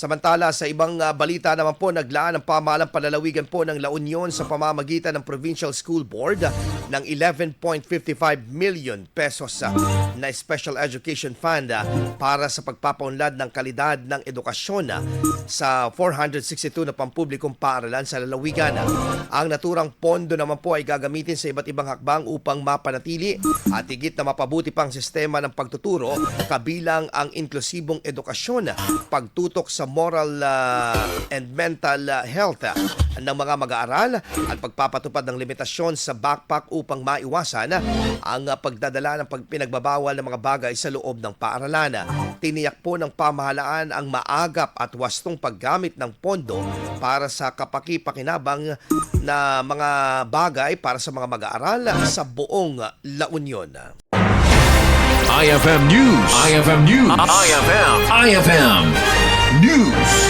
Samantala, sa ibang balita naman po, naglaan ang pamahalang palalawigan po ng La Union sa pamamagitan ng Provincial School Board ng 11.55 million pesos na Special Education Fund para sa pagpapaunlad ng kalidad ng edukasyon sa 462 na pampublikong paaralan sa lalawigan. Ang naturang pondo naman po ay gagamitin sa iba't ibang hakbang upang mapanatili at higit na mapabuti pang sistema ng pagtuturo, kabilang ang inklusibong edukasyon, pagtutok sa moral and mental health ng mga mag-aaral at pagpapatupad ng limitasyon sa backpack upang maiwasan ang pagdadala ng pinagbabawal ng mga bagay sa loob ng paaralan. Tiniyak po ng pamahalaan ang maagap at wastong paggamit ng pondo para sa kapaki-pakinabang na mga bagay para sa mga mag-aaral sa buong La Union. IFM News. IFM News. IFM News.